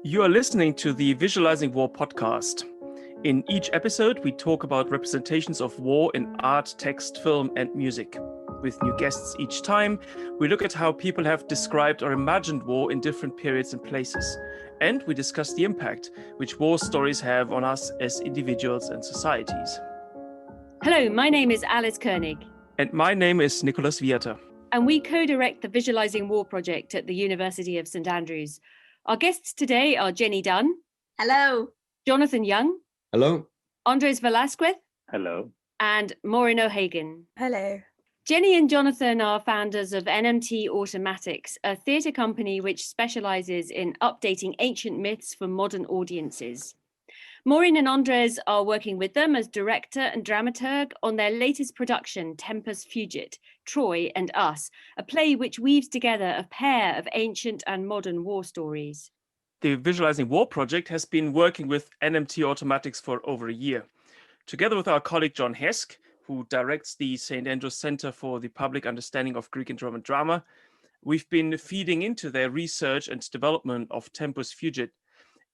You are listening to the Visualising War podcast. In each episode, we talk about representations of war in art, text, film, and music. With new guests each time, we look at how people have described or imagined war in different periods and places. And we discuss the impact which war stories have on us as individuals and societies. Hello, my name is Alice Koenig. And my name is Nicolas. And we co-direct the Visualising War project at the University of St Andrews. Our guests today are Jennie Dunne. Hello. Jonathan Young. Hello. Andres Velasquez. Hello. And Mairin O'Hagan. Hello. Jennie and Jonathan are founders of NMT Automatics, a theatre company which specialises in updating ancient myths for modern audiences. Mairin and Andres are working with them as director and dramaturg on their latest production, Tempus Fugit, Troy and Us, a play which weaves together a pair of ancient and modern war stories. The Visualising War project has been working with NMT Automatics for over a year. Together with our colleague John Hesk, who directs the St. Andrews Center for the Public Understanding of Greek and Roman Drama, we've been feeding into their research and development of Tempus Fugit,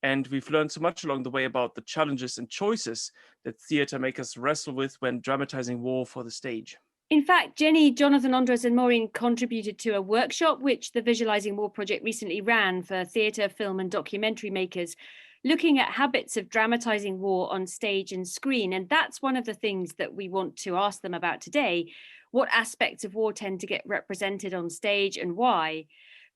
and we've learned so much along the way about the challenges and choices that theatre makers wrestle with when dramatizing war for the stage. In fact, Jennie, Jonathan, Andres and Mairin contributed to a workshop which the Visualising War project recently ran for theatre, film and documentary makers, looking at habits of dramatising war on stage and screen. And that's one of the things that we want to ask them about today. What aspects of war tend to get represented on stage and why?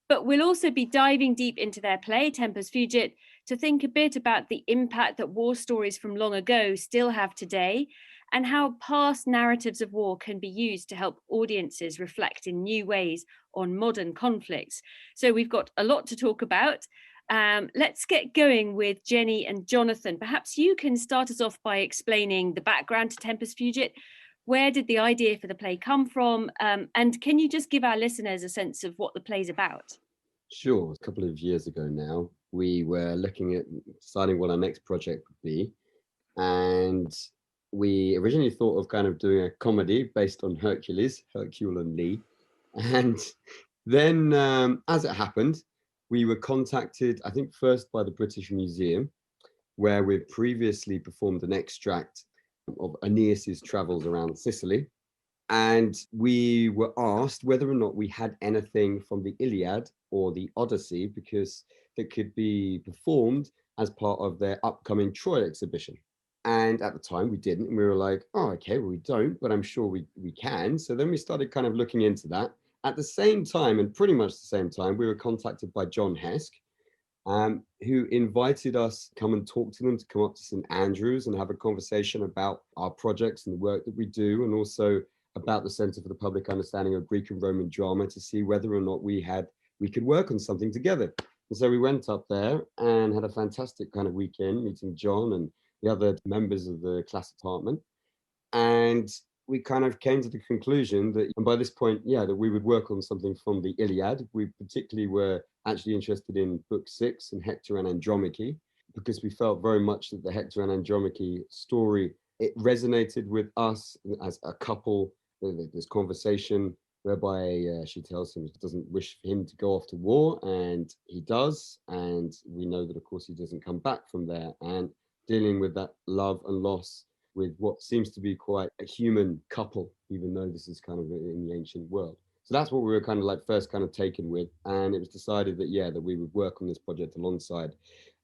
But we'll also be diving deep into their play, Tempus Fugit, to think a bit about the impact that war stories from long ago still have today, and how past narratives of war can be used to help audiences reflect in new ways on modern conflicts. So we've got a lot to talk about. Let's get going with Jennie and Jonathan. Perhaps you can start us off by explaining the background to Tempus Fugit. Where did the idea for the play come from? And can you just give our listeners a sense of what the play's about? Sure. A couple of years ago now, we were looking at deciding what our next project would be. And we originally thought of kind of doing a comedy based on Hercules, Hercule and Lee. And then, as it happened, we were contacted, I think first by the British Museum, where we'd previously performed an extract of Aeneas's travels around Sicily. And we were asked whether or not we had anything from the Iliad or the Odyssey, because it could be performed as part of their upcoming Troy exhibition. And at the time we didn't. And we were like, oh, okay, well, we don't, but I'm sure we can. So then we started kind of looking into that. At the same time, and pretty much the same time, we were contacted by John Hesk, who invited us to come and talk to them, to come up to St Andrews and have a conversation about our projects and the work that we do, and also about the Centre for the Public Understanding of Greek and Roman Drama, to see whether or not we could work on something together. And so we went up there and had a fantastic kind of weekend meeting John and the other members of the class department. And we kind of came to the conclusion that, and by this point, that we would work on something from the Iliad. We particularly were actually interested in book 6 and Hector and Andromache, because we felt very much that the Hector and Andromache story, it resonated with us as a couple. This conversation whereby she tells him she doesn't wish for him to go off to war, and he does. And we know that, of course, he doesn't come back from there, and dealing with that love and loss with what seems to be quite a human couple, even though this is kind of in the ancient world. So that's what we were kind of like first kind of taken with. And it was decided that, that we would work on this project alongside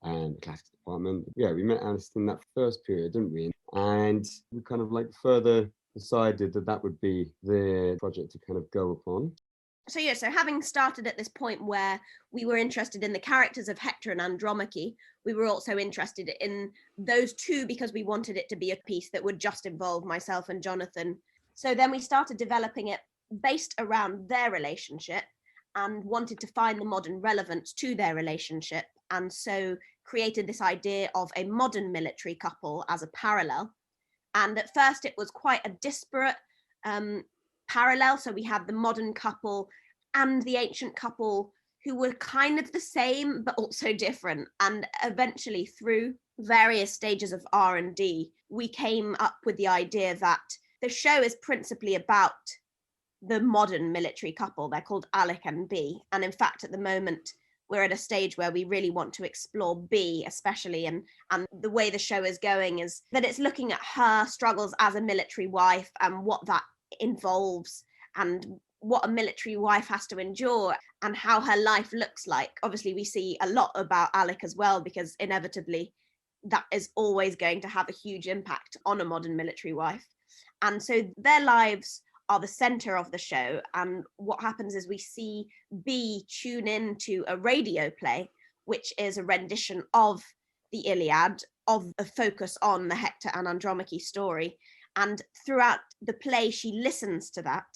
the classics department. We met Alice in that first period, didn't we? And we kind of like further decided that would be the project to kind of go upon. So having started at this point where we were interested in the characters of Hector and Andromache, we were also interested in those two because we wanted it to be a piece that would just involve myself and Jonathan. So then we started developing it based around their relationship and wanted to find the modern relevance to their relationship. And so created this idea of a modern military couple as a parallel. And at first it was quite a disparate parallel. So we had the modern couple and the ancient couple who were kind of the same, but also different. And eventually through various stages of R&D, we came up with the idea that the show is principally about the modern military couple. They're called Alec and Bea. And in fact, at the moment, we're at a stage where we really want to explore Bea especially, and the way the show is going is that it's looking at her struggles as a military wife and what that involves and what a military wife has to endure and how her life looks like. Obviously, we see a lot about Alec as well, because inevitably that is always going to have a huge impact on a modern military wife. And so their lives are the center of the show. And what happens is we see Bea tune into a radio play, which is a rendition of the Iliad, of a focus on the Hector and Andromache story. And throughout the play, she listens to that,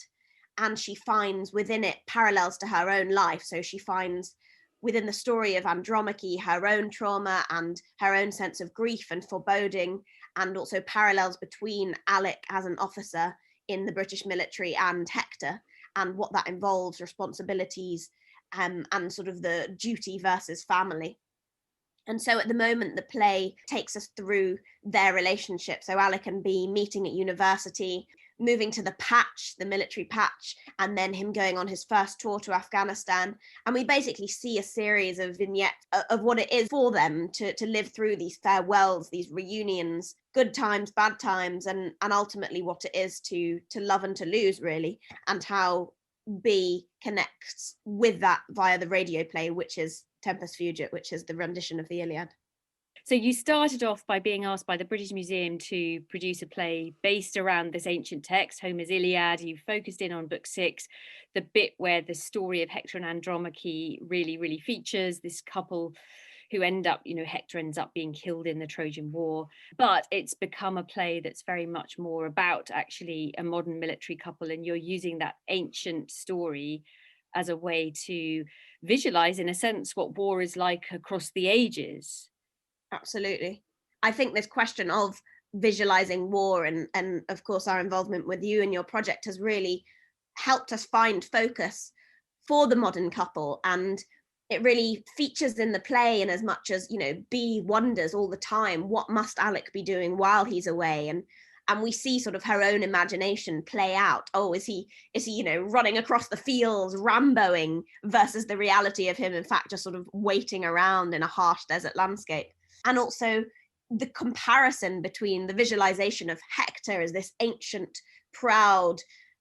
and she finds within it parallels to her own life. So she finds within the story of Andromache her own trauma and her own sense of grief and foreboding, and also parallels between Alec as an officer in the British military and Hector, and what that involves, responsibilities, and sort of the duty versus family. And so at the moment, the play takes us through their relationship. So Alec and Bea meeting at university, moving to the patch, the military patch, and then him going on his first tour to Afghanistan. And we basically see a series of vignettes of what it is for them to live through these farewells, these reunions, good times, bad times, and ultimately what it is to love and to lose, really, and how Bea connects with that via the radio play, which is Tempus Fugit, which is the rendition of the Iliad. So you started off by being asked by the British Museum to produce a play based around this ancient text, Homer's Iliad. You focused in on book 6, the bit where the story of Hector and Andromache really features, this couple who end up, Hector ends up being killed in the Trojan War. But it's become a play that's very much more about actually a modern military couple, and you're using that ancient story as a way to visualize, in a sense, what war is like across the ages. Absolutely. I think this question of visualizing war and of course our involvement with you and your project has really helped us find focus for the modern couple, and it really features in the play in as much as, Bea wonders all the time, what must Alec be doing while he's away? And we see sort of her own imagination play out. Oh, is he, running across the fields, Ramboing, versus the reality of him, in fact, just sort of waiting around in a harsh desert landscape. And also the comparison between the visualization of Hector as this ancient, proud,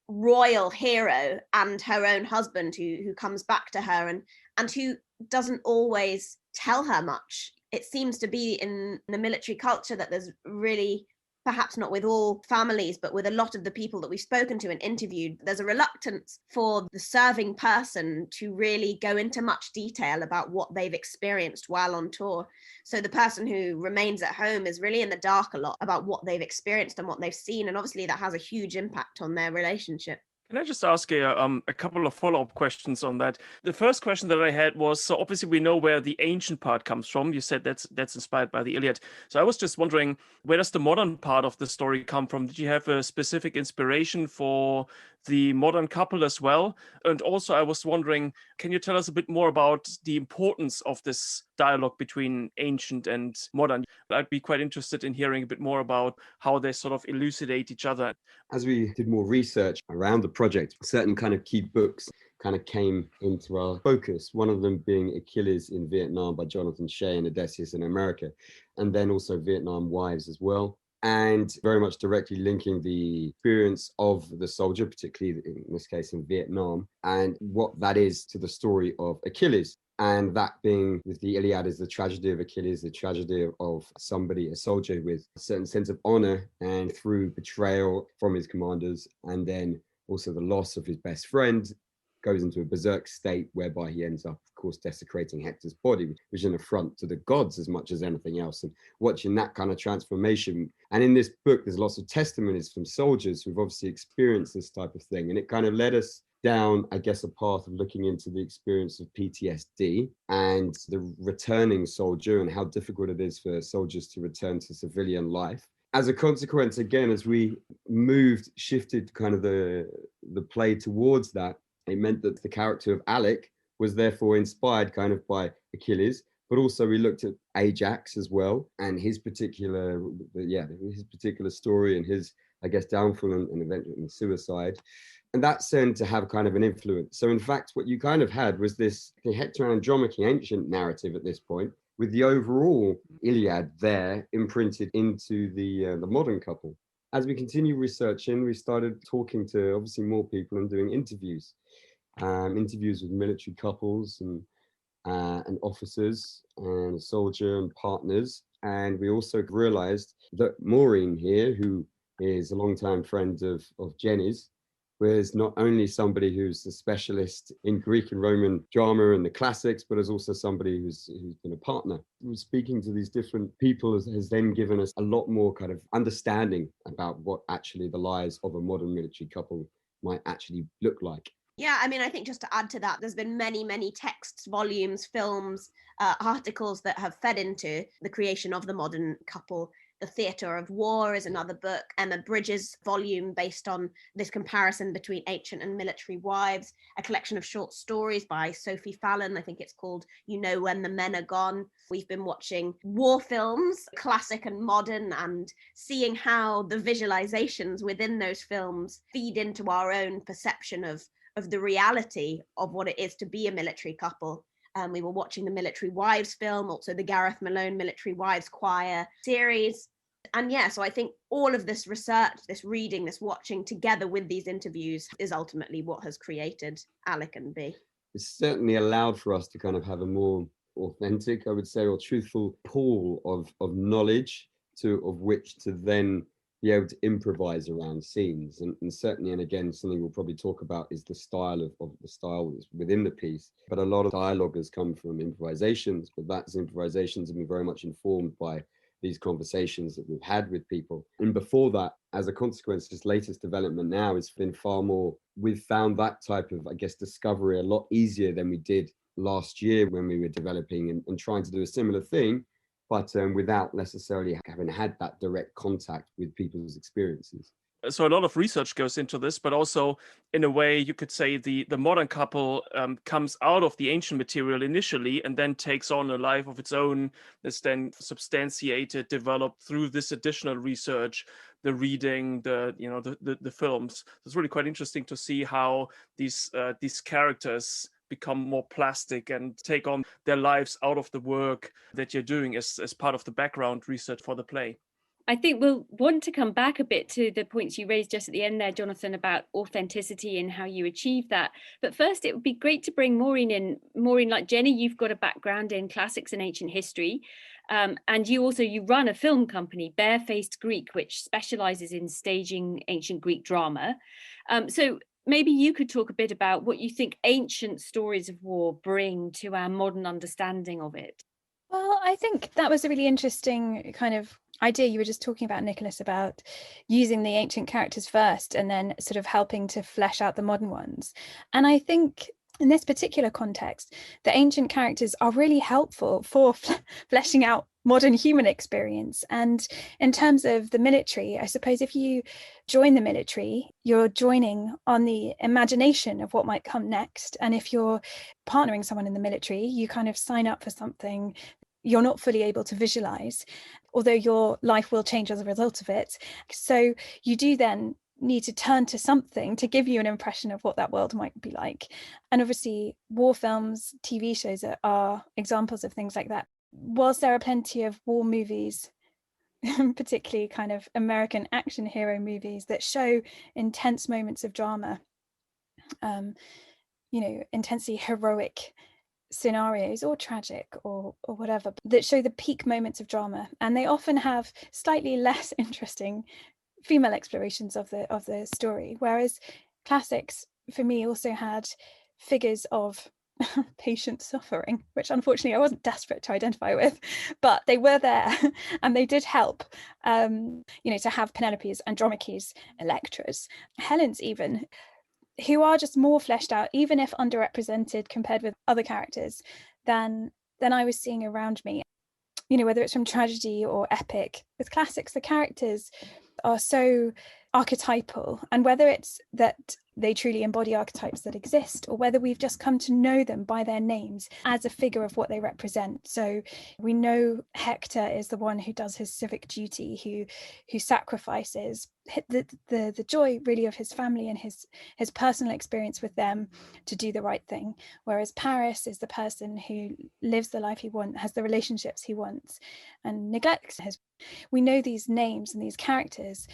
royal hero and her own husband who comes back to her and who doesn't always tell her much. It seems to be in the military culture that there's really, perhaps not with all families, but with a lot of the people that we've spoken to and interviewed, there's a reluctance for the serving person to really go into much detail about what they've experienced while on tour. So the person who remains at home is really in the dark a lot about what they've experienced and what they've seen. And obviously that has a huge impact on their relationship. Can I just ask a couple of follow-up questions on that? The first question that I had was, so obviously we know where the ancient part comes from. You said that's inspired by the Iliad. So I was just wondering, where does the modern part of the story come from? Did you have a specific inspiration for the modern couple as well? And also I was wondering, can you tell us a bit more about the importance of this dialogue between ancient and modern? I'd be quite interested in hearing a bit more about how they sort of elucidate each other. As we did more research around the project, certain kind of key books kind of came into our focus, one of them being Achilles in Vietnam by Jonathan Shea and Odysseus in America, and then also Vietnam Wives as well. And very much directly linking the experience of the soldier, particularly in this case in Vietnam, and what that is to the story of Achilles. And that being with the Iliad is the tragedy of Achilles, the tragedy of somebody, a soldier with a certain sense of honor, and through betrayal from his commanders, and then also the loss of his best friend, goes into a berserk state whereby he ends up, of course, desecrating Hector's body, which is an affront to the gods as much as anything else. And watching that kind of transformation. And in this book, there's lots of testimonies from soldiers who've obviously experienced this type of thing. And it kind of led us down, I guess, a path of looking into the experience of PTSD and the returning soldier and how difficult it is for soldiers to return to civilian life. As a consequence, again, as we shifted kind of the play towards that, it meant that the character of Alec was therefore inspired kind of by Achilles, but also we looked at Ajax as well and his particular story and his, I guess, downfall and eventually suicide. And that's then to have kind of an influence. So in fact, what you kind of had was the Hector and Andromache ancient narrative at this point, with the overall Iliad there imprinted into the modern couple. As we continue researching, we started talking to obviously more people and doing interviews with military couples and officers and a soldier and partners. And we also realized that Mairin here, who is a longtime friend of Jennie's, was not only somebody who's a specialist in Greek and Roman drama and the classics, but is also somebody who's been a partner. Speaking to these different people has then given us a lot more kind of understanding about what actually the lives of a modern military couple might actually look like. Yeah, I mean, I think just to add to that, there's been many, many texts, volumes, films, articles that have fed into the creation of the modern couple. The Theatre of War is another book, Emma Bridges' volume based on this comparison between ancient and military wives, a collection of short stories by Sophie Fallon. I think it's called You Know When the Men Are Gone. We've been watching war films, classic and modern, and seeing how the visualizations within those films feed into our own perception of the reality of what it is to be a military couple. We were watching the Military Wives film, also the Gareth Malone Military Wives Choir series. And yeah, so I think all of this research, this reading, this watching together with these interviews is ultimately what has created Alec and Bea. It's certainly allowed for us to kind of have a more authentic, I would say, or truthful pool of knowledge of which to then be able to improvise around scenes. And certainly, and again, something we'll probably talk about is the style of the style within the piece. But a lot of dialogue has come from improvisations, but that's improvisations have been very much informed by these conversations that we've had with people. And before that, as a consequence, this latest development now has been far more, we've found that type of, I guess, discovery a lot easier than we did last year when we were developing and trying to do a similar thing, but without necessarily having had that direct contact with people's experiences. So a lot of research goes into this, but also in a way you could say the modern couple comes out of the ancient material initially and then takes on a life of its own that's then substantiated, developed through this additional research, the reading, the films. It's really quite interesting to see how these characters become more plastic and take on their lives out of the work that you're doing as part of the background research for the play. I think we'll want to come back a bit to the points you raised just at the end there, Jonathan, about authenticity and how you achieve that. But first, it would be great to bring Mairin in. Mairin, like Jennie, you've got a background in classics and ancient history. And you run a film company, Barefaced Greek, which specialises in staging ancient Greek drama. So maybe you could talk a bit about what you think ancient stories of war bring to our modern understanding of it. Well, I think that was a really interesting kind of idea you were just talking about, Nicolas, about using the ancient characters first and then sort of helping to flesh out the modern ones. And I think in this particular context, the ancient characters are really helpful for fleshing out modern human experience. And in terms of the military, I suppose if you join the military, you're joining on the imagination of what might come next. And if you're partnering someone in the military, you kind of sign up for something you're not fully able to visualize, although your life will change as a result of it. So you do then need to turn to something to give you an impression of what that world might be like. And obviously war films, TV shows are examples of things like that. Whilst there are plenty of war movies, particularly kind of American action hero movies that show intense moments of drama, intensely heroic scenarios or tragic or whatever, that show the peak moments of drama, and they often have slightly less interesting female explorations of the story, whereas classics for me also had figures of patient suffering, which unfortunately I wasn't desperate to identify with, but they were there and they did help, to have Penelopes, Andromaches, Electras, Helens even, who are just more fleshed out, even if underrepresented compared with other characters than I was seeing around me. Whether it's from tragedy or epic, with classics, the characters are so archetypal, and whether it's that they truly embody archetypes that exist, or whether we've just come to know them by their names as a figure of what they represent. So we know Hector is the one who does his civic duty, who sacrifices the joy really of his family and his personal experience with them to do the right thing, whereas Paris is the person who lives the life he wants, has the relationships he wants, and neglects his. We know these names and these characters,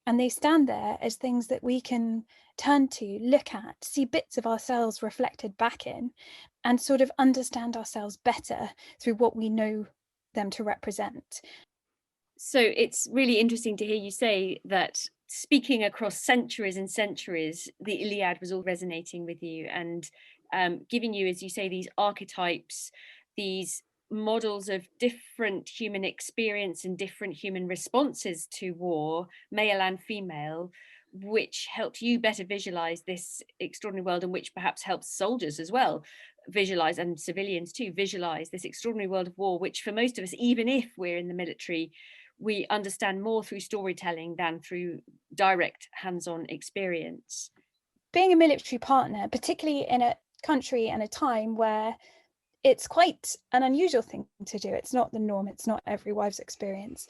and they stand there as things that we can turn to, look at, see bits of ourselves reflected back in, and sort of understand ourselves better through what we know them to represent. So it's really interesting to hear you say that speaking across centuries and centuries, the Iliad was all resonating with you and giving you, as you say, these archetypes, these models of different human experience and different human responses to war, male and female, which helped you better visualize this extraordinary world, and which perhaps helps soldiers as well visualize, and civilians too, visualize this extraordinary world of war, which for most of us, even if we're in the military, we understand more through storytelling than through direct hands-on experience. Being a military partner, particularly in a country and a time where it's quite an unusual thing to do, it's not the norm, it's not every wife's experience,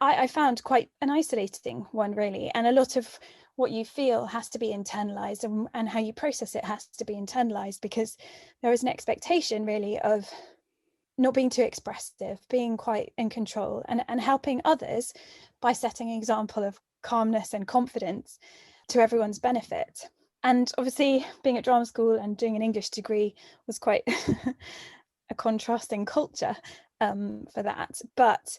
I found quite an isolating one, really. And a lot of what you feel has to be internalized, and how you process it has to be internalized, because there is an expectation really of not being too expressive, being quite in control, and helping others by setting an example of calmness and confidence to everyone's benefit. And obviously being at drama school and doing an English degree was quite a contrasting culture for that. But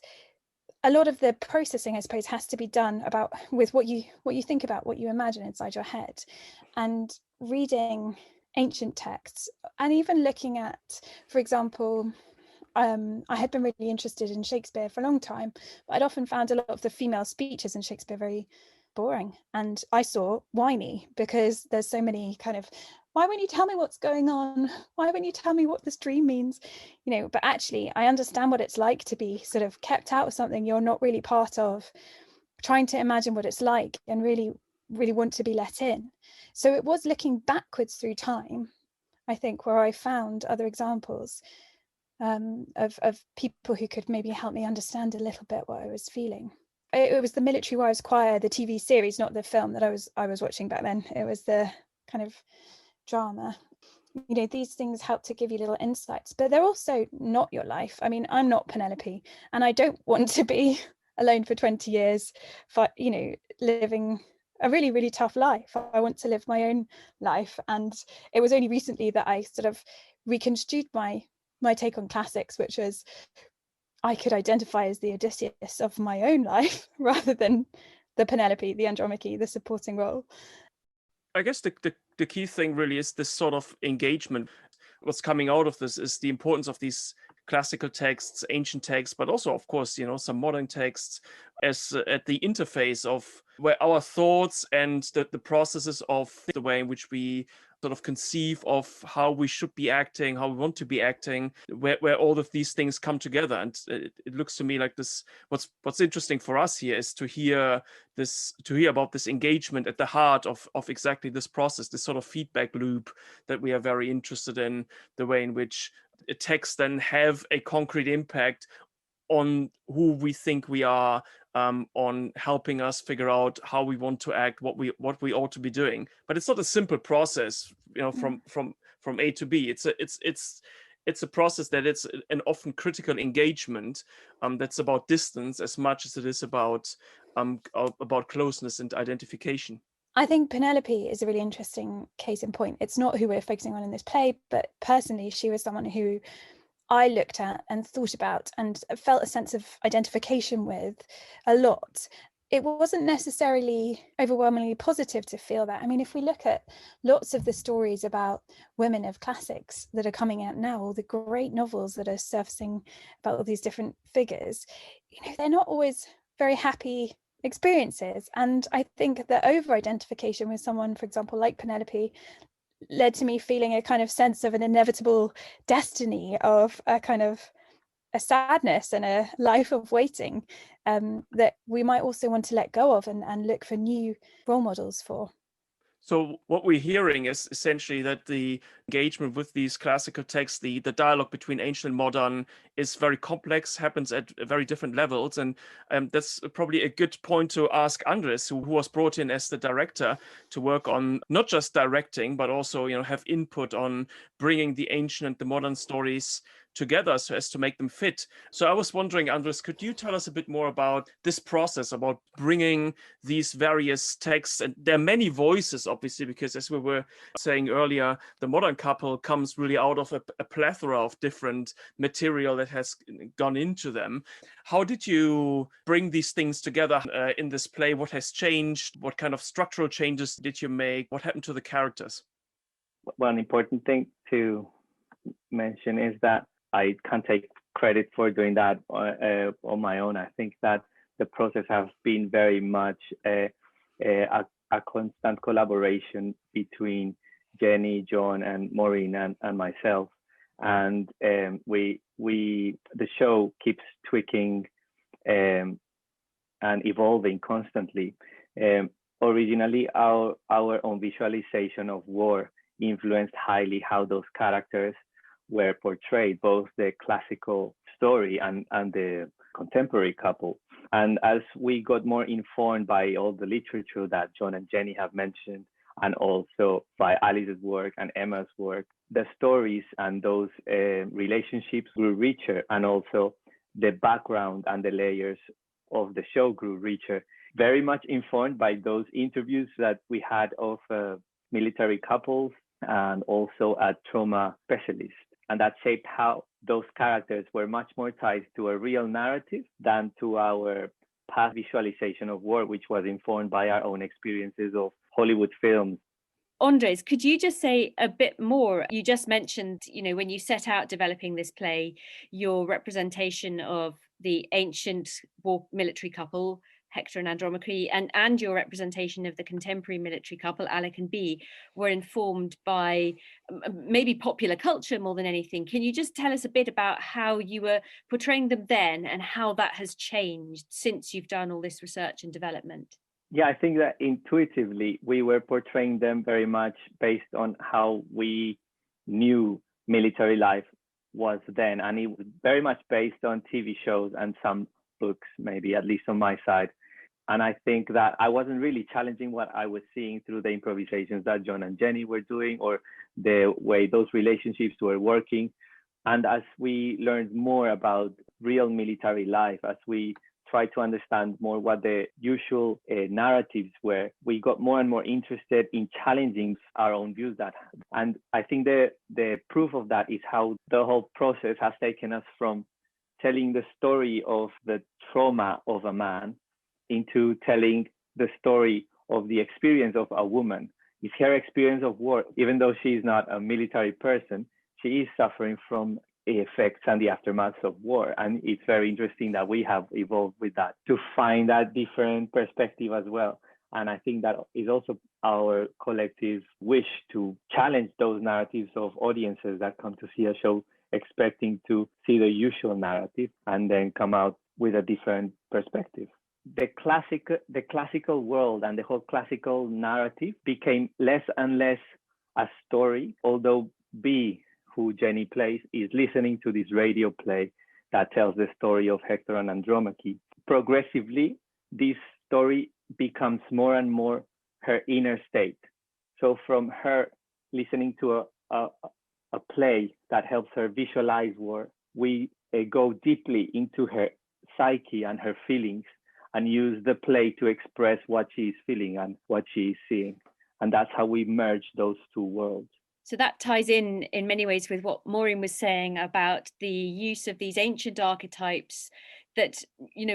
a lot of the processing, I suppose, has to be done with what you think about, what you imagine inside your head. And reading ancient texts, and even looking at, for example, I had been really interested in Shakespeare for a long time, but I'd often found a lot of the female speeches in Shakespeare very boring, and I saw whiny, because there's so many kind of, why won't you tell me what's going on? Why won't you tell me what this dream means? But actually I understand what it's like to be sort of kept out of something you're not really part of, trying to imagine what it's like and really, really want to be let in. So it was looking backwards through time, I think, where I found other examples of people who could maybe help me understand a little bit what I was feeling. It was the Military Wives Choir, the TV series, not the film that I was watching back then. It was the kind of drama. These things help to give you little insights, but they're also not your life. I mean, I'm not Penelope, and I don't want to be alone for 20 years, living a really, really tough life. I want to live my own life. And it was only recently that I sort of reconstrued my take on classics, which was I could identify as the Odysseus of my own life rather than the Penelope, the Andromache, the supporting role. I guess the key thing really is this sort of engagement. What's coming out of this is the importance of these classical texts, ancient texts, but also, of course, some modern texts as at the interface of where our thoughts and the processes of the way in which we sort of conceive of how we should be acting, how we want to be acting, where all of these things come together. And it looks to me like this. What's interesting for us here is to hear about this engagement at the heart of exactly this process, this sort of feedback loop that we are very interested in, the way in which texts then have a concrete impact on who we think we are, on helping us figure out how we want to act, what we ought to be doing. But it's not a simple process, from A to B. It's a process that it's an often critical engagement that's about distance as much as it is about closeness and identification. I think Penelope is a really interesting case in point. It's not who we're focusing on in this play, but personally, she was someone who I looked at and thought about and felt a sense of identification with a lot. It wasn't necessarily overwhelmingly positive to feel that. I mean, if we look at lots of the stories about women of classics that are coming out now, all the great novels that are surfacing about all these different figures, they're not always very happy experiences. And I think the over-identification with someone, for example, like Penelope, led to me feeling a kind of sense of an inevitable destiny, of a kind of a sadness and a life of waiting that we might also want to let go of and look for new role models for. So what we're hearing is essentially that the engagement with these classical texts, the dialogue between ancient and modern is very complex, happens at very different levels. And that's probably a good point to ask Andres, who was brought in as the director to work on not just directing, but also, have input on bringing the ancient and the modern stories together so as to make them fit. So I was wondering, Andres, could you tell us a bit more about this process, about bringing these various texts? And there are many voices, obviously, because as we were saying earlier, the modern couple comes really out of a plethora of different material that has gone into them. How did you bring these things together in this play? What has changed? What kind of structural changes did you make? What happened to the characters? One important thing to mention is that I can't take credit for doing that on my own. I think that the process has been very much a constant collaboration between Jennie, John, and Mairin and myself. And the show keeps tweaking and evolving constantly. Originally, our own visualization of war influenced highly how those characters were portrayed, both the classical story and the contemporary couple. And as we got more informed by all the literature that John and Jennie have mentioned, and also by Alice's work and Emma's work, the stories and those relationships grew richer, and also the background and the layers of the show grew richer, very much informed by those interviews that we had of military couples and also a trauma specialist. And that shaped how those characters were much more tied to a real narrative than to our past visualization of war, which was informed by our own experiences of Hollywood films. Andres, could you just say a bit more? You just mentioned, when you set out developing this play, your representation of the ancient war military couple, Hector and Andromache, and your representation of the contemporary military couple, Alec and Bea, were informed by maybe popular culture more than anything. Can you just tell us a bit about how you were portraying them then and how that has changed since you've done all this research and development? Yeah, I think that intuitively we were portraying them very much based on how we knew military life was then. And it was very much based on TV shows and some books, maybe, at least on my side. And I think that I wasn't really challenging what I was seeing through the improvisations that John and Jennie were doing, or the way those relationships were working. And as we learned more about real military life, as we tried to understand more what the usual narratives were, we got more and more interested in challenging our own views. And I think the proof of that is how the whole process has taken us from telling the story of the trauma of a man into telling the story of the experience of a woman. It's her experience of war. Even though she is not a military person, she is suffering from the effects and the aftermath of war. And it's very interesting that we have evolved with that to find that different perspective as well. And I think that is also our collective wish to challenge those narratives of audiences that come to see a show expecting to see the usual narrative and then come out with a different perspective. The classical world and the whole classical narrative became less and less a story, although Bea, who Jennie plays, is listening to this radio play that tells the story of Hector and Andromache. Progressively, this story becomes more and more her inner state. So from her listening to a play that helps her visualize war, we go deeply into her psyche and her feelings and use the play to express what she is feeling and what she is seeing. And that's how we merge those two worlds. So that ties in many ways with what Mairin was saying about the use of these ancient archetypes that,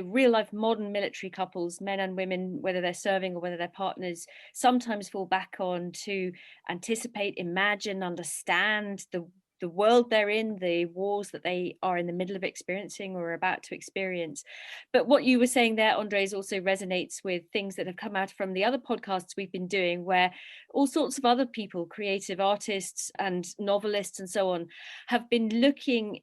real life modern military couples, men and women, whether they're serving or whether they're partners, sometimes fall back on to anticipate, imagine, understand the world they're in, the wars that they are in the middle of experiencing or are about to experience. But what you were saying there, Andres, also resonates with things that have come out from the other podcasts we've been doing, where all sorts of other people, creative artists and novelists and so on, have been looking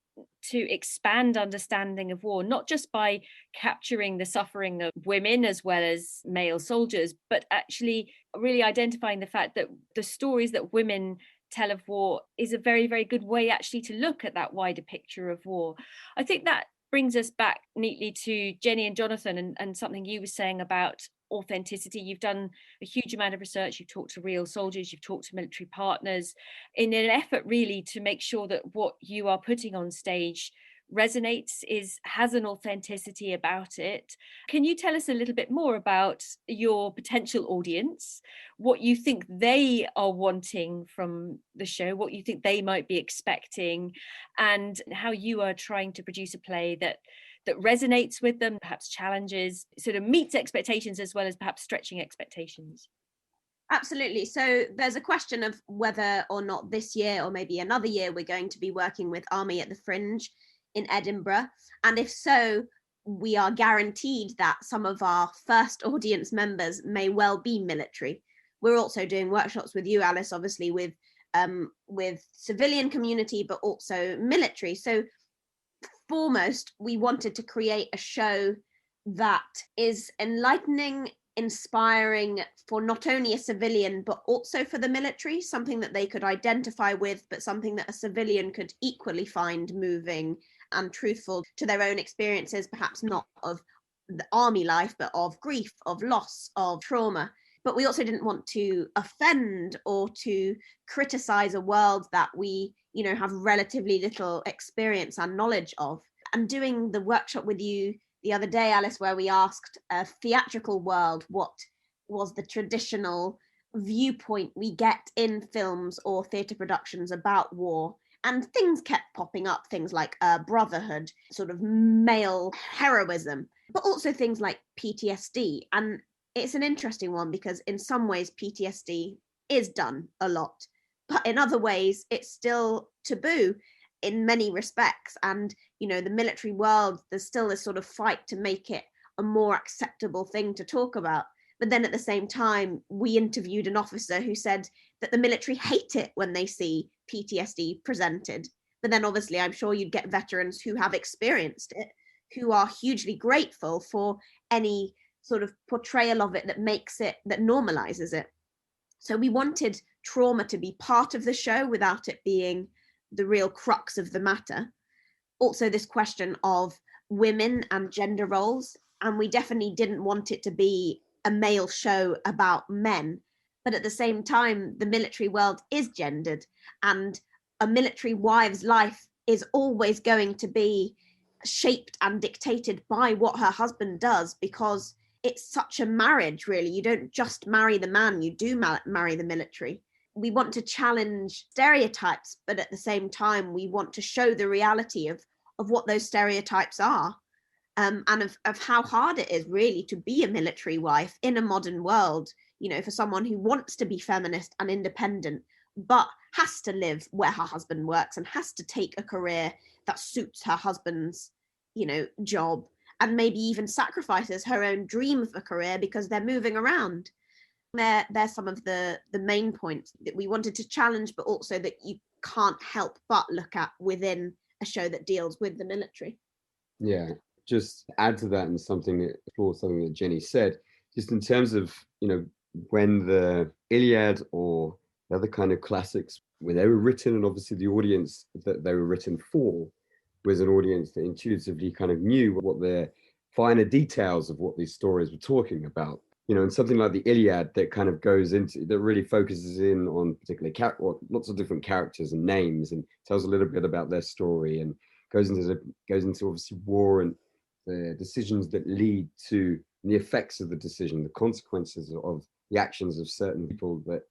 to expand understanding of war, not just by capturing the suffering of women as well as male soldiers, but actually really identifying the fact that the stories that women tell of war is a very, very good way actually to look at that wider picture of war. I think that brings us back neatly to Jennie and Jonathan and something you were saying about authenticity. You've done a huge amount of research, you've talked to real soldiers, you've talked to military partners in an effort really to make sure that what you are putting on stage resonates, has an authenticity about it. Can you tell us a little bit more about your potential audience, what you think they are wanting from the show, what you think they might be expecting, and how you are trying to produce a play that resonates with them, perhaps challenges, sort of meets expectations as well as perhaps stretching expectations? Absolutely. So there's a question of whether or not this year or maybe another year we're going to be working with Army at the Fringe in Edinburgh. And if so, we are guaranteed that some of our first audience members may well be military. We're also doing workshops with you, Alice, obviously with civilian community, but also military. So foremost, we wanted to create a show that is enlightening, inspiring for not only a civilian, but also for the military, something that they could identify with, but something that a civilian could equally find moving and truthful to their own experiences, perhaps not of the army life, but of grief, of loss, of trauma. But we also didn't want to offend or to criticize a world that we, have relatively little experience and knowledge of. And doing the workshop with you the other day, Alice, where we asked a theatrical world what was the traditional viewpoint we get in films or theatre productions about war. And things kept popping up, things like brotherhood, sort of male heroism, but also things like PTSD. And it's an interesting one because in some ways PTSD is done a lot, but in other ways it's still taboo in many respects. And, the military world, there's still this sort of fight to make it a more acceptable thing to talk about. But then at the same time, we interviewed an officer who said that the military hate it when they see PTSD presented. But then obviously, I'm sure you'd get veterans who have experienced it, who are hugely grateful for any sort of portrayal of it that normalizes it. So we wanted trauma to be part of the show without it being the real crux of the matter. Also, this question of women and gender roles. And we definitely didn't want it to be a male show about men. But at the same time, the military world is gendered, and a military wife's life is always going to be shaped and dictated by what her husband does, because it's such a marriage, really. You don't just marry the man, you do marry the military. We want to challenge stereotypes, but at the same time, we want to show the reality of what those stereotypes are, and of how hard it is really to be a military wife in a modern world, for someone who wants to be feminist and independent, but has to live where her husband works and has to take a career that suits her husband's, job, and maybe even sacrifices her own dream of a career because they're moving around. They're some of the main points that we wanted to challenge, but also that you can't help but look at within a show that deals with the military. Yeah, just add to that and something that Jennie said, just in terms of, when the Iliad or the other kind of classics, when they were written, and obviously the audience that they were written for was an audience that intuitively kind of knew what the finer details of what these stories were talking about. And something like the Iliad that kind of that really focuses in on particular lots of different characters and names, and tells a little bit about their story, and goes into obviously war and the decisions that lead to the effects of the decision, the consequences of the actions of certain people that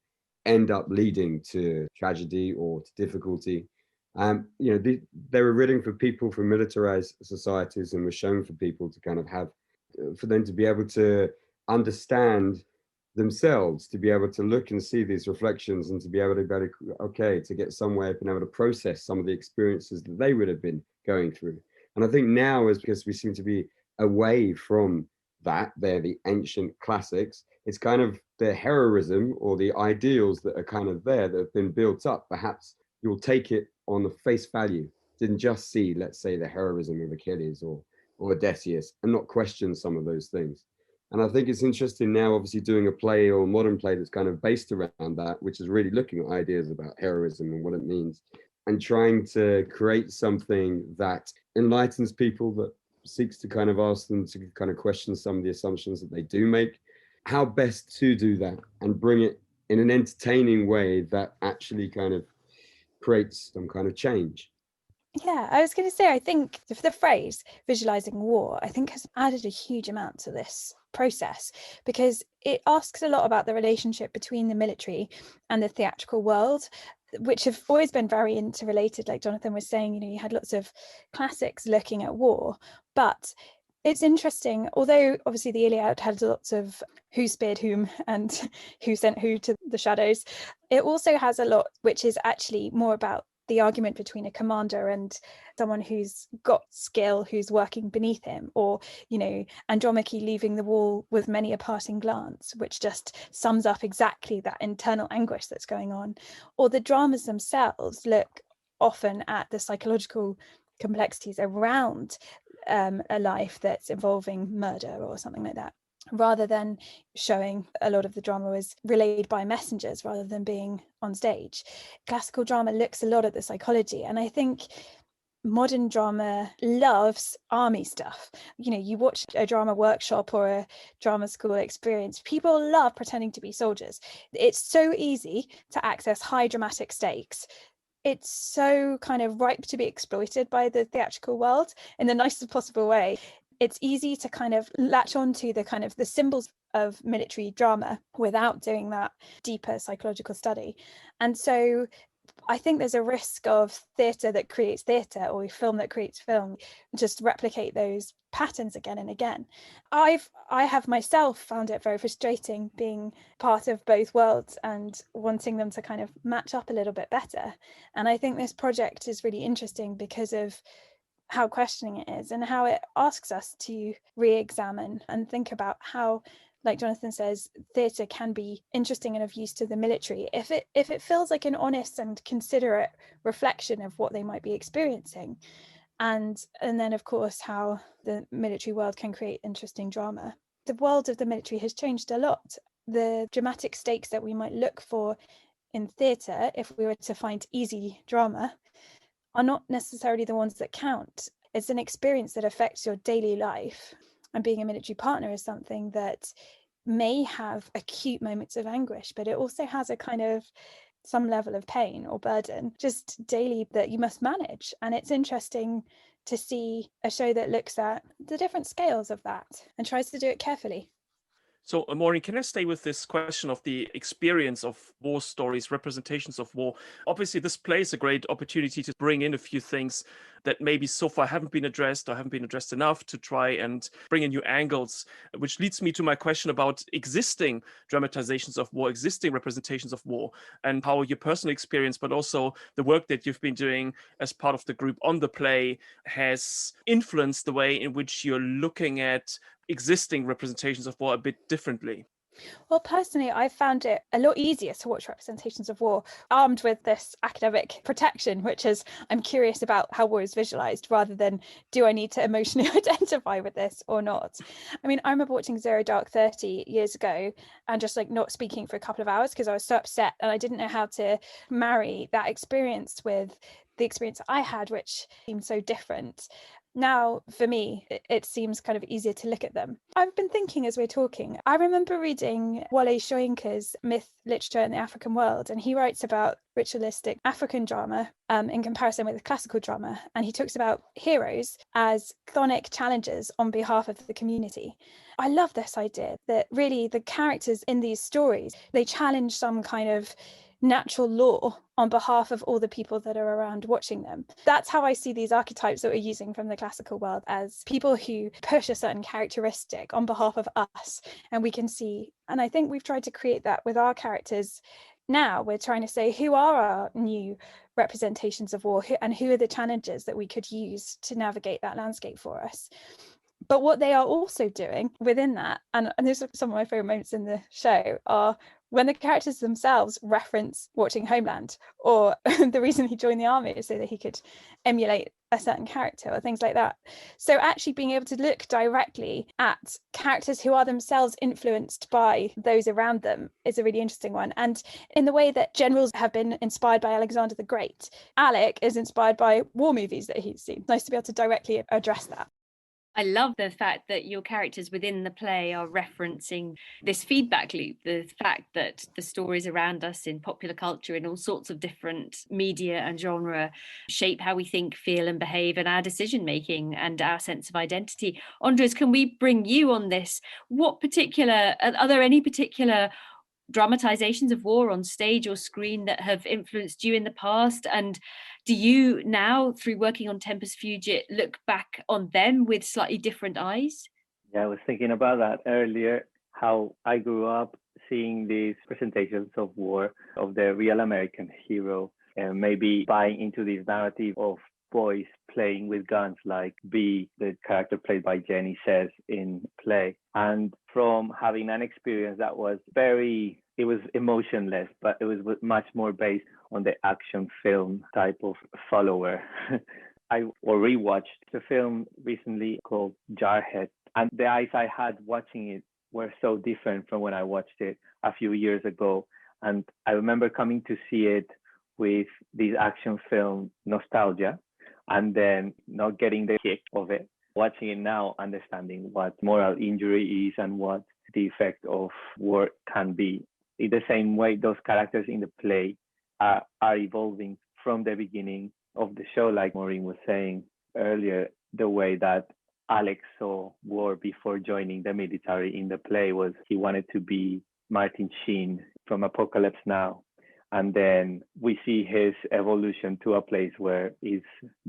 end up leading to tragedy or to difficulty. They were written for people from militarized societies, and were shown for people to kind of for them to be able to understand themselves, to be able to look and see these reflections, and to be able to get some way of being able to process some of the experiences that they would have been going through. And I think now, is because we seem to be away from that, they're the ancient classics, it's kind of the heroism or the ideals that are kind of there, that have been built up. Perhaps you'll take it on the face value, didn't just see, let's say, the heroism of Achilles or Odysseus and not question some of those things. And I think it's interesting now, obviously, doing a play or a modern play that's kind of based around that, which is really looking at ideas about heroism and what it means, and trying to create something that enlightens people, that seeks to kind of ask them to kind of question some of the assumptions that they do make, how best to do that and bring it in an entertaining way that actually kind of creates some kind of change. Yeah, I was going to say, I think the phrase visualizing war, I think has added a huge amount to this process, because it asks a lot about the relationship between the military and the theatrical world, which have always been very interrelated. Like Jonathan was saying, you had lots of classics looking at war, but it's interesting, although obviously the Iliad had lots of who speared whom and who sent who to the shadows, it also has a lot which is actually more about the argument between a commander and someone who's got skill, who's working beneath him, or, Andromache leaving the wall with many a parting glance, which just sums up exactly that internal anguish that's going on. Or the dramas themselves look often at the psychological complexities around a life that's involving murder or something like that, rather than showing a lot of the drama was relayed by messengers rather than being on stage. Classical drama looks a lot at the psychology, and I think modern drama loves army stuff. You watch a drama workshop or a drama school experience, people love pretending to be soldiers. It's so easy to access high dramatic stakes. It's so kind of ripe to be exploited by the theatrical world in the nicest possible way. It's easy to kind of latch onto the kind of the symbols of military drama without doing that deeper psychological study. And so I think there's a risk of theatre that creates theatre, or film that creates film, just replicate those patterns again and again. I have myself found it very frustrating being part of both worlds and wanting them to kind of match up a little bit better. And I think this project is really interesting because of how questioning it is and how it asks us to re-examine and think about how, like Jonathan says, theatre can be interesting and of use to the military if it feels like an honest and considerate reflection of what they might be experiencing. And then, of course, how the military world can create interesting drama. The world of the military has changed a lot. The dramatic stakes that we might look for in theatre, if we were to find easy drama, are not necessarily the ones that count. It's an experience that affects your daily life. And being a military partner is something that may have acute moments of anguish, but it also has a kind of some level of pain or burden just daily that you must manage. And it's interesting to see a show that looks at the different scales of that and tries to do it carefully. So, Mairin, can I stay with this question of the experience of war stories, representations of war? Obviously, this play is a great opportunity to bring in a few things that maybe so far haven't been addressed or haven't been addressed enough, to try and bring in new angles, which leads me to my question about existing dramatizations of war, existing representations of war, and how your personal experience, but also the work that you've been doing as part of the group on the play, has influenced the way in which you're looking at existing representations of war a bit differently. Well, personally, I found it a lot easier to watch representations of war armed with this academic protection, which is I'm curious about how war is visualized rather than do I need to emotionally identify with this or not. I mean, I remember watching Zero Dark 30 years ago and just like not speaking for a couple of hours because I was so upset and I didn't know how to marry that experience with the experience I had, which seemed so different. Now, for me, it seems kind of easier to look at them. I've been thinking as we're talking, I remember reading Wole Soyinka's Myth, Literature and the African World, and he writes about ritualistic African drama in comparison with classical drama. And he talks about heroes as chthonic challengers on behalf of the community. I love this idea that really the characters in these stories, they challenge some kind of natural law on behalf of all the people that are around watching them. That's how I see these archetypes that we're using from the classical world as people who push a certain characteristic on behalf of us. And we can see, and I think we've tried to create that with our characters. Now we're trying to say who are our new representations of war and who are the challenges that we could use to navigate that landscape for us. But what they are also doing within that, and these are some of my favorite moments in the show, are when the characters themselves reference watching Homeland, or the reason he joined the army is so that he could emulate a certain character or things like that. So actually being able to look directly at characters who are themselves influenced by those around them is a really interesting one. And in the way that generals have been inspired by Alexander the Great, Alec is inspired by war movies that he's seen. Nice to be able to directly address that. I love the fact that your characters within the play are referencing this feedback loop, the fact that the stories around us in popular culture in all sorts of different media and genre shape how we think, feel and behave, and our decision making and our sense of identity. Andres, can we bring you on this? Are there any particular dramatizations of war on stage or screen that have influenced you in the past? And do you now, through working on Tempus Fugit, look back on them with slightly different eyes? Yeah, I was thinking about that earlier, how I grew up seeing these presentations of war, of the real American hero, and maybe buying into this narrative of boys playing with guns, like Bea, the character played by Jennie, says in play. And from having an experience that was it was emotionless, but it was much more based on the action film type of follower. I rewatched the film recently called Jarhead, and the eyes I had watching it were so different from when I watched it a few years ago. And I remember coming to see it with this action film nostalgia, and then not getting the kick of it. Watching it now, understanding what moral injury is and what the effect of war can be. In the same way, those characters in the play are evolving from the beginning of the show, like Maureen was saying earlier. The way that Alex saw war before joining the military in the play was he wanted to be Martin Sheen from Apocalypse Now. And then we see his evolution to a place where his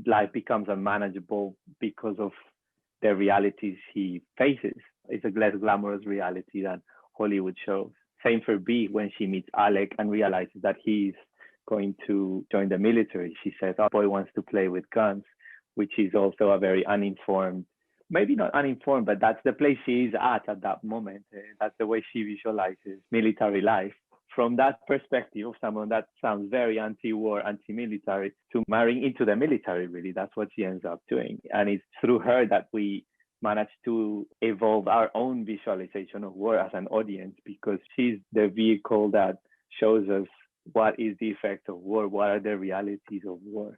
life becomes unmanageable because of the realities he faces. It's a less glamorous reality than Hollywood shows. Same for Bea when she meets Alec and realizes that he's going to join the military. She says, "Our boy wants to play with guns," which is also a very uninformed, maybe not uninformed, but that's the place she is at that moment. That's the way she visualizes military life. From that perspective of someone that sounds very anti-war, anti-military, to marrying into the military, really, that's what she ends up doing. And it's through her that we manage to evolve our own visualization of war as an audience, because she's the vehicle that shows us what is the effect of war, what are the realities of war.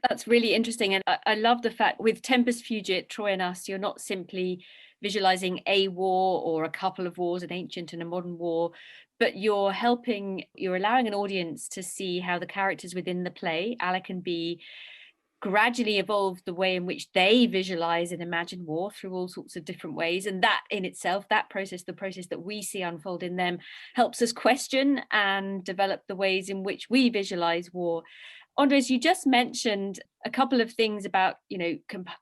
That's really interesting. And I love the fact with Tempus Fugit, Troy and Us, you're not simply visualizing a war or a couple of wars, an ancient and a modern war, but you're allowing an audience to see how the characters within the play, Alec and Bea, gradually evolve the way in which they visualize and imagine war through all sorts of different ways. And that in itself, the process that we see unfold in them, helps us question and develop the ways in which we visualize war. Andres, you just mentioned a couple of things about,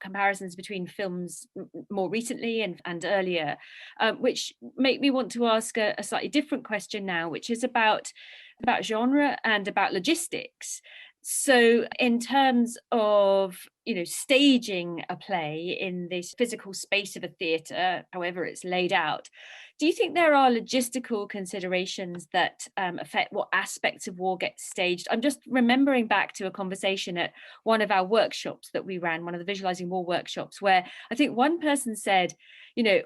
comparisons between films more recently and earlier, which make me want to ask a slightly different question now, which is about genre and about logistics. So in terms of, staging a play in this physical space of a theatre, however it's laid out, do you think there are logistical considerations that affect what aspects of war get staged? I'm just remembering back to a conversation at one of our workshops that we ran, one of the Visualising War workshops, where I think one person said,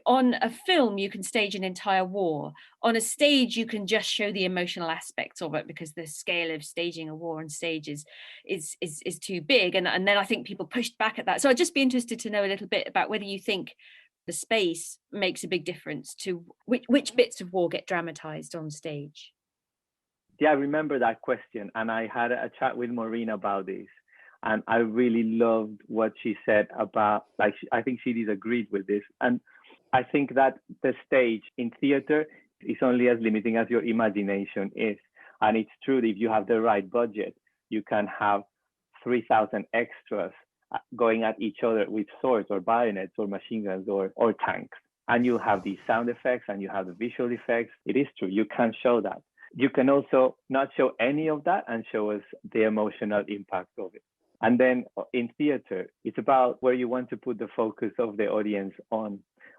on a film, you can stage an entire war. On a stage, you can just show the emotional aspects of it because the scale of staging a war on stage is too big. And then I think people pushed back at that. So I'd just be interested to know a little bit about whether you think the space makes a big difference to which bits of war get dramatized on stage. Yeah, I remember that question, and I had a chat with Maureen about this, and I really loved what she said about, I think she disagreed with this, and I think that the stage in theater is only as limiting as your imagination is. And it's true that if you have the right budget, you can have 3,000 extras going at each other with swords or bayonets or machine guns or tanks. And you have these sound effects and you have the visual effects. It is true, you can show that. You can also not show any of that and show us the emotional impact of it. And then in theater, it's about where you want to put the focus of the audience on.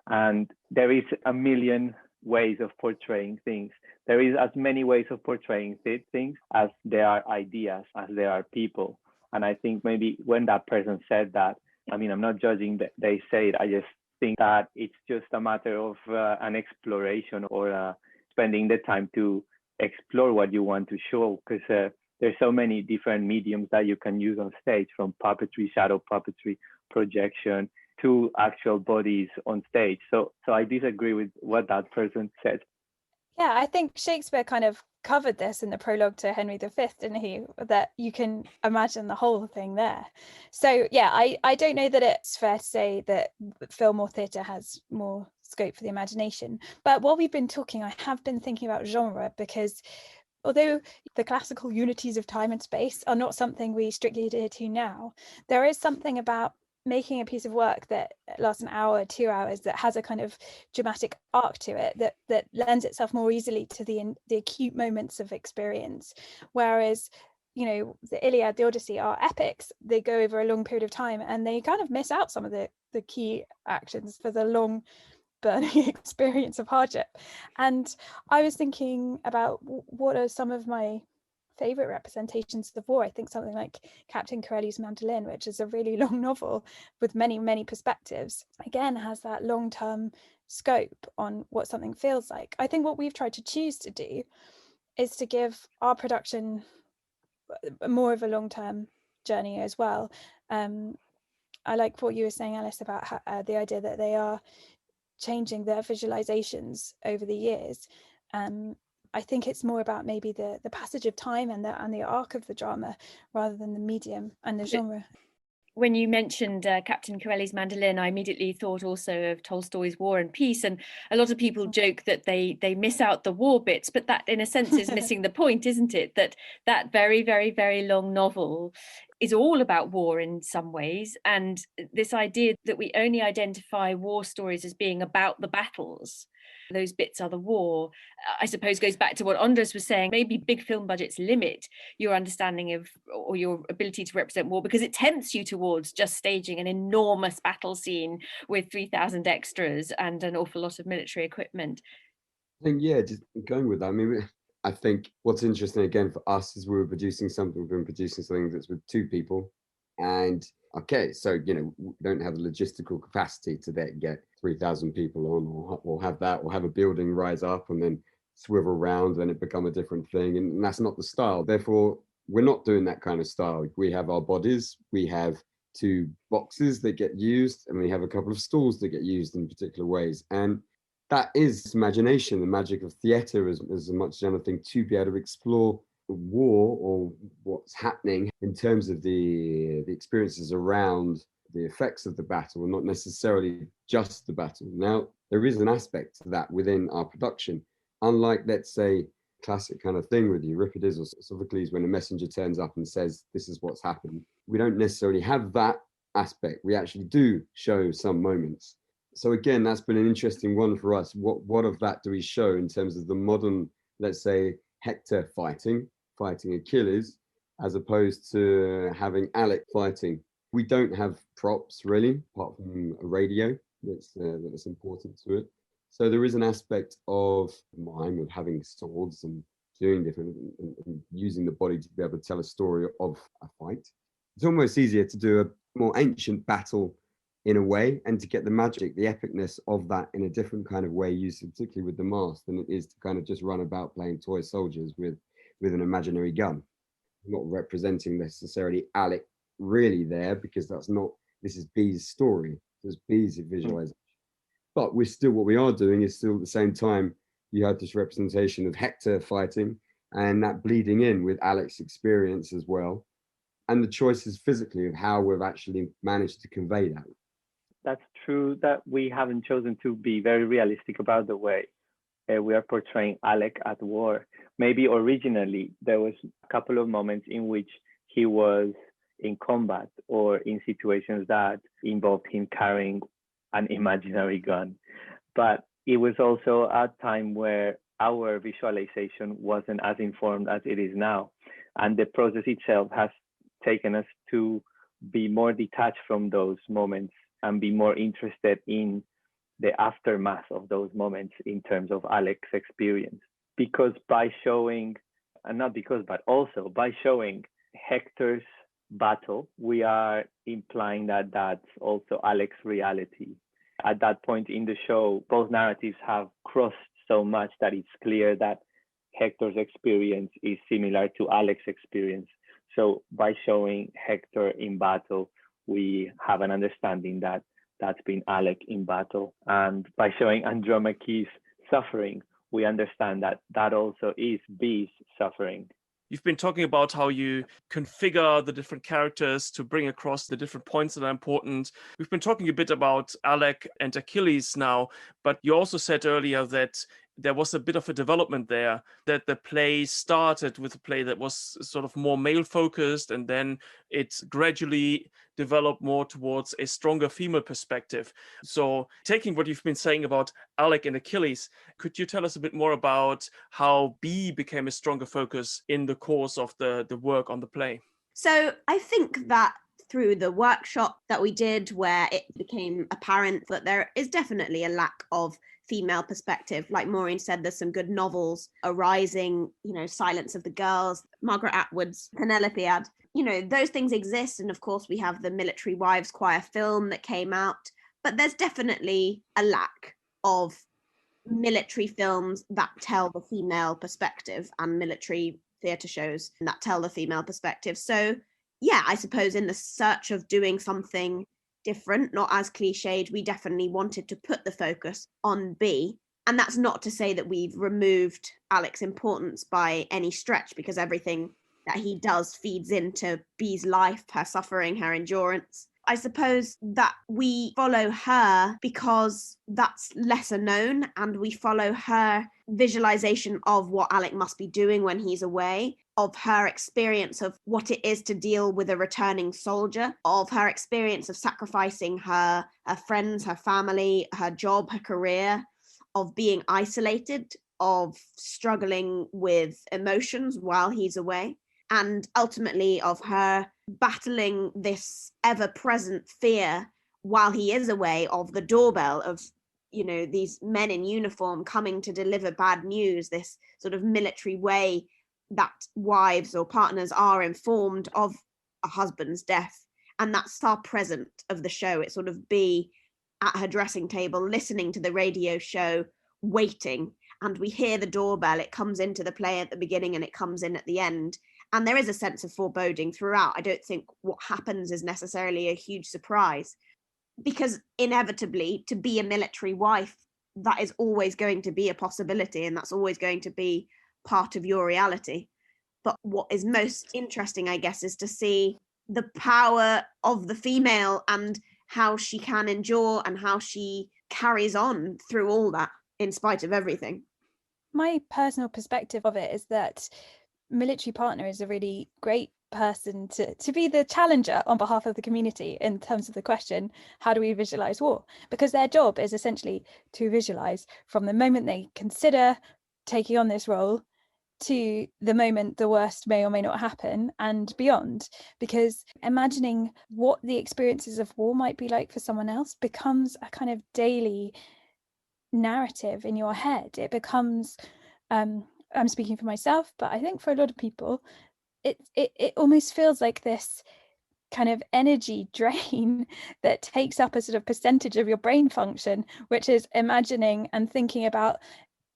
And there is a million ways of portraying things. There is as many ways of portraying things as there are ideas, as there are people. And I think maybe when that person said that, I mean, I'm not judging that they say it. I just think that it's just a matter of an exploration or spending the time to explore what you want to show, because there's so many different mediums that you can use on stage, from puppetry, shadow puppetry, projection, to actual bodies on stage. So I disagree with what that person said. Yeah, I think Shakespeare kind of covered this in the prologue to Henry V, didn't he? That you can imagine the whole thing there. So yeah, I don't know that it's fair to say that film or theatre has more scope for the imagination. But while we've been talking, I have been thinking about genre, because although the classical unities of time and space are not something we strictly adhere to now, there is something about making a piece of work that lasts an hour, 2 hours, that has a kind of dramatic arc to it, that lends itself more easily to the acute moments of experience. Whereas, you know, the Iliad, the Odyssey are epics. They go over a long period of time and they kind of miss out some of the key actions for the long burning experience of hardship. And I was thinking about what are some of my favorite representations of war. I think something like Captain Corelli's Mandolin, which is a really long novel with many perspectives, again has that long-term scope on what something feels like. I think what we've tried to choose to do is to give our production more of a long-term journey as well. I like what you were saying, Alice, about how, the idea that they are changing their visualizations over the years. I think it's more about maybe the passage of time and the arc of the drama rather than the medium and the genre. When you mentioned Captain Corelli's Mandolin, I immediately thought also of Tolstoy's War and Peace. And a lot of people joke that they miss out the war bits, but that in a sense is missing the point, isn't it? That very, very, very long novel is all about war in some ways. And this idea that we only identify war stories as being about the battles, those bits are the war, I suppose goes back to what Andres was saying. Maybe big film budgets limit your understanding of or your ability to represent war because it tempts you towards just staging an enormous battle scene with 3,000 extras and an awful lot of military equipment. I think, yeah, just going with that. I mean, I think what's interesting again for us is we've been producing something that's with 2 people. And okay, so, you know, we don't have the logistical capacity to get 3,000 people on or have that, or have a building rise up and then swivel around and it become a different thing. And that's not the style. Therefore, we're not doing that kind of style. We have our bodies, we have 2 boxes that get used, and we have a couple of stalls that get used in particular ways. And that is imagination, the magic of theatre as much as anything, to be able to explore war or what's happening in terms of the experiences around the effects of the battle, and not necessarily just the battle. Now, there is an aspect to that within our production, unlike, let's say, classic kind of thing with Euripides or Sophocles, when a messenger turns up and says, this is what's happened. We don't necessarily have that aspect. We actually do show some moments. So again, that's been an interesting one for us. What of that do we show in terms of the modern, let's say, Hector fighting Achilles, as opposed to having Alec fighting? We don't have props really, apart from a radio that's important to it. So there is an aspect of mime with having swords and doing different and using the body to be able to tell a story of a fight. It's almost easier to do a more ancient battle in a way, and to get the magic, the epicness of that in a different kind of way, used particularly with the mask, than it is to kind of just run about playing toy soldiers with an imaginary gun. I'm not representing necessarily Alec really there, because this is Bea's story. There's Bea's visualization. But what we are doing is still at the same time, you have this representation of Hector fighting and that bleeding in with Alec's experience as well. And the choices physically of how we've actually managed to convey that. That's true that we haven't chosen to be very realistic about the way we are portraying Alec at war. Maybe originally there was a couple of moments in which he was in combat or in situations that involved him carrying an imaginary gun. But it was also a time where our visualization wasn't as informed as it is now. And the process itself has taken us to be more detached from those moments and be more interested in the aftermath of those moments in terms of Alec's experience. Because by showing, and not because, but also by showing Hector's battle, we are implying that that's also Alec's reality. At that point in the show, both narratives have crossed so much that it's clear that Hector's experience is similar to Alec's experience. So by showing Hector in battle, we have an understanding that that's been Alec in battle. And by showing Andromache's suffering, we understand that that also is Bea's suffering. You've been talking about how you configure the different characters to bring across the different points that are important. We've been talking a bit about Alec and Achilles now, but you also said earlier that there was a bit of a development there, that the play started with a play that was sort of more male focused, and then it gradually developed more towards a stronger female perspective. So taking what you've been saying about Alec and Achilles, could you tell us a bit more about how Bea became a stronger focus in the course of the work on the play? So I think that through the workshop that we did, where it became apparent that there is definitely a lack of female perspective. Like Maureen said, there's some good novels arising, Silence of the Girls, Margaret Atwood's Penelope. Those things exist. And of course, we have the Military Wives Choir film that came out. But there's definitely a lack of military films that tell the female perspective and military theatre shows that tell the female perspective. So, yeah, I suppose in the search of doing something different, not as cliched, we definitely wanted to put the focus on Bea. And that's not to say that we've removed Alec's importance by any stretch, because everything that he does feeds into Bea's life, her suffering, her endurance. I suppose that we follow her because that's lesser known, and we follow her visualization of what Alec must be doing when he's away, of her experience of what it is to deal with a returning soldier, of her experience of sacrificing her friends, her family, her job, her career, of being isolated, of struggling with emotions while he's away, and ultimately of her battling this ever-present fear while he is away of the doorbell, of these men in uniform coming to deliver bad news, this sort of military way that wives or partners are informed of a husband's death. And that's far present of the show. It's sort of Bea at her dressing table, listening to the radio show, waiting. And we hear the doorbell. It comes into the play at the beginning and it comes in at the end. And there is a sense of foreboding throughout. I don't think what happens is necessarily a huge surprise, because inevitably, to be a military wife, that is always going to be a possibility, and that's always going to be part of your reality. But what is most interesting, I guess, is to see the power of the female and how she can endure and how she carries on through all that in spite of everything. My personal perspective of it is that military partner is a really great person to be the challenger on behalf of the community in terms of the question, how do we visualize war? Because their job is essentially to visualize from the moment they consider taking on this role to the moment the worst may or may not happen and beyond. Because imagining what the experiences of war might be like for someone else becomes a kind of daily narrative in your head. It becomes I'm speaking for myself, but I think for a lot of people it almost feels like this kind of energy drain that takes up a sort of percentage of your brain function, which is imagining and thinking about,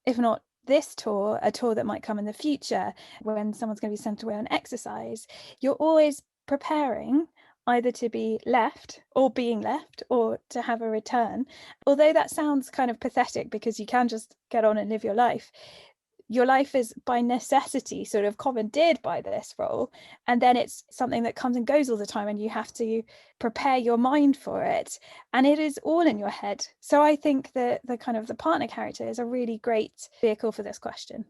if not this tour, a tour that might come in the future when someone's going to be sent away on exercise. You're always preparing either to be left or being left or to have a return. Although that sounds kind of pathetic because you can just get on and live your life is by necessity sort of commandeered by this role, and then it's something that comes and goes all the time and you have to prepare your mind for it, and it is all in your head. So I think that the kind of the partner character is a really great vehicle for this question.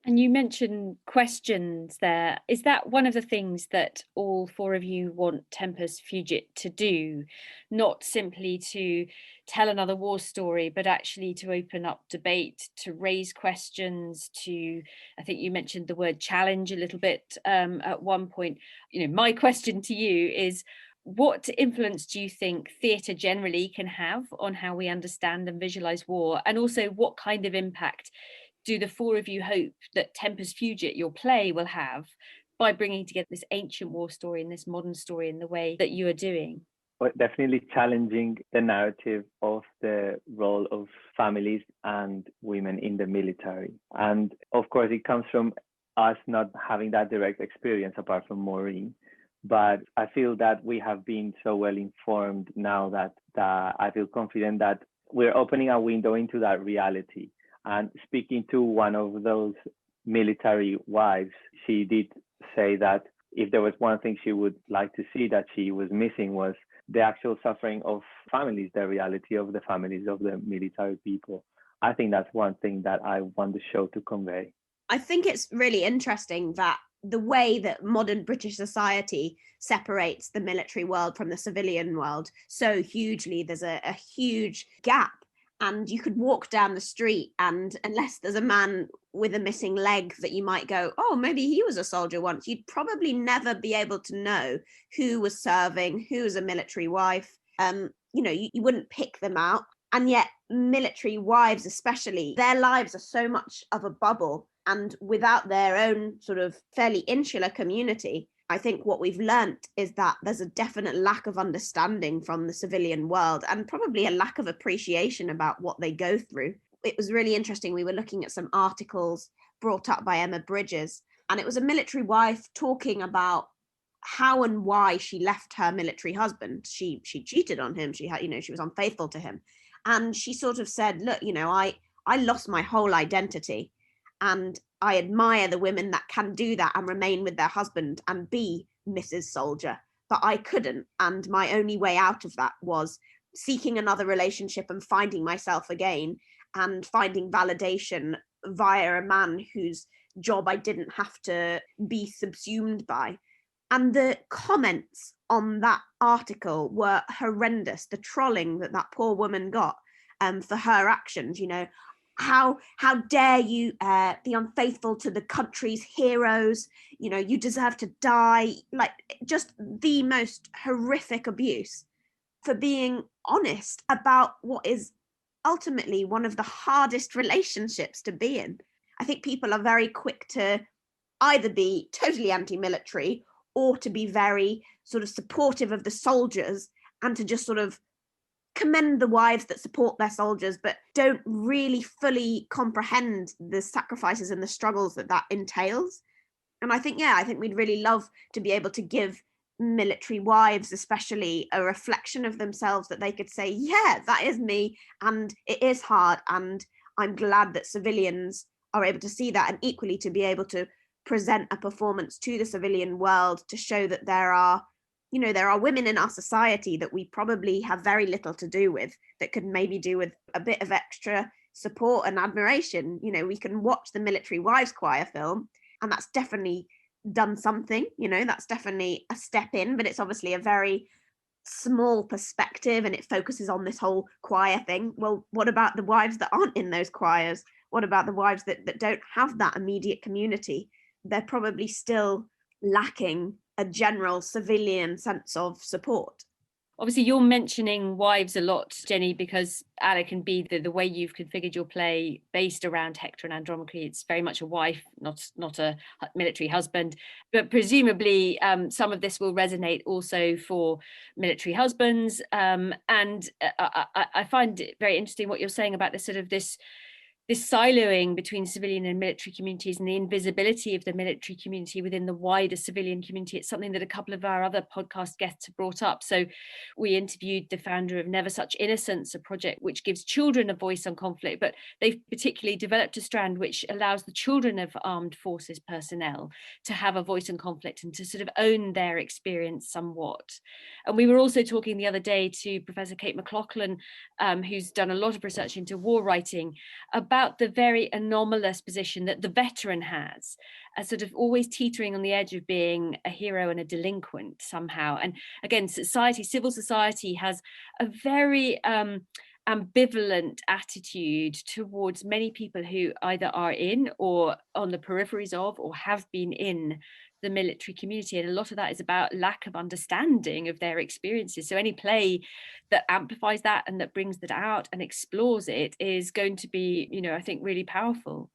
And you mentioned questions there. Is that one of the things that all four of you want Tempus Fugit to do? Not simply to tell another war story, but actually to open up debate, to raise questions, I think you mentioned the word challenge a little bit at one point. My question to you is, what influence do you think theatre generally can have on how we understand and visualise war? And also, what kind of impact do the four of you hope that Tempus Fugit, your play, will have by bringing together this ancient war story and this modern story in the way that you are doing? But definitely challenging the narrative of the role of families and women in the military. And of course, it comes from us not having that direct experience apart from Mairin. But I feel that we have been so well informed now that I feel confident that we're opening a window into that reality. And speaking to one of those military wives, she did say that if there was one thing she would like to see that she was missing was the actual suffering of families, the reality of the families of the military people. I think that's one thing that I want the show to convey. I think it's really interesting that the way that modern British society separates the military world from the civilian world so hugely, there's a huge gap. And you could walk down the street, and unless there's a man with a missing leg that you might go, oh, maybe he was a soldier once, you'd probably never be able to know who was serving, who was a military wife. You wouldn't pick them out. And yet military wives, especially, their lives are so much of a bubble. And without their own sort of fairly insular community, I think what we've learnt is that there's a definite lack of understanding from the civilian world, and probably a lack of appreciation about what they go through. It was really interesting. We were looking at some articles brought up by Emma Bridges, and it was a military wife talking about how and why she left her military husband. She cheated on him. She was unfaithful to him. And she sort of said, look, I lost my whole identity. And I admire the women that can do that and remain with their husband and be Mrs. Soldier, but I couldn't. And my only way out of that was seeking another relationship and finding myself again, and finding validation via a man whose job I didn't have to be subsumed by. And the comments on that article were horrendous. The trolling that poor woman got for her actions, how dare you be unfaithful to the country's heroes, you deserve to die, like just the most horrific abuse for being honest about what is ultimately one of the hardest relationships to be in. I think people are very quick to either be totally anti-military or to be very sort of supportive of the soldiers and to just sort of commend the wives that support their soldiers, but don't really fully comprehend the sacrifices and the struggles that entails. And I think we'd really love to be able to give military wives especially a reflection of themselves, that they could say, yeah, that is me, and it is hard, and I'm glad that civilians are able to see that, and equally to be able to present a performance to the civilian world to show that there are women in our society that we probably have very little to do with, that could maybe do with a bit of extra support and admiration. We can watch the Military Wives Choir film, and that's definitely done something, that's definitely a step in, but it's obviously a very small perspective, and it focuses on this whole choir thing. Well, what about the wives that aren't in those choirs? What about the wives that don't have that immediate community? They're probably still lacking a general civilian sense of support. Obviously, you're mentioning wives a lot, Jennie, because Alec and Bea, the way you've configured your play based around Hector and Andromache, it's very much a wife, not a military husband. But presumably, some of this will resonate also for military husbands. And I find it very interesting what you're saying about this siloing between civilian and military communities, and the invisibility of the military community within the wider civilian community. It's something that a couple of our other podcast guests have brought up. So we interviewed the founder of Never Such Innocence, a project which gives children a voice on conflict, but they've particularly developed a strand which allows the children of armed forces personnel to have a voice in conflict and to sort of own their experience somewhat. And we were also talking the other day to Professor Kate McLaughlin, who's done a lot of research into war writing, about the very anomalous position that the veteran has, as sort of always teetering on the edge of being a hero and a delinquent somehow. And again, civil society has a very ambivalent attitude towards many people who either are in or on the peripheries of or have been in the military community, and a lot of that is about lack of understanding of their experiences. So any play that amplifies that and that brings that out and explores it is going to be, I think, really powerful.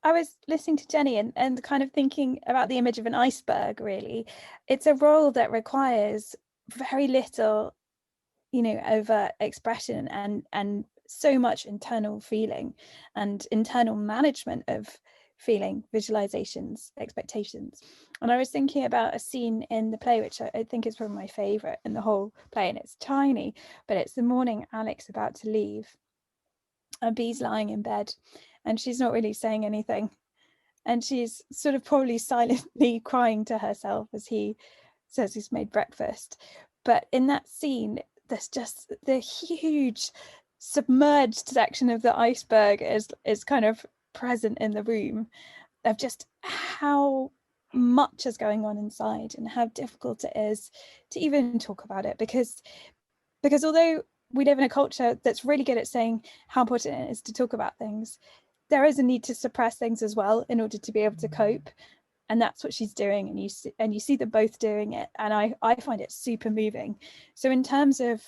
I was listening to Jennie and kind of thinking about the image of an iceberg, really. It's a role that requires very little, overt expression and so much internal feeling and internal management of feeling, visualizations, expectations. And I was thinking about a scene in the play, which I think is probably my favorite in the whole play, and it's tiny, but it's the morning Alec's about to leave and Bea's lying in bed and she's not really saying anything. And she's sort of probably silently crying to herself as he says he's made breakfast. But in that scene, there's just the huge submerged section of the iceberg is kind of present in the room, of just how much is going on inside and how difficult it is to even talk about it, because although we live in a culture that's really good at saying how important it is to talk about things, there is a need to suppress things as well in order to be able to cope. And that's what she's doing, and you see them both doing it, and I find it super moving. So in terms of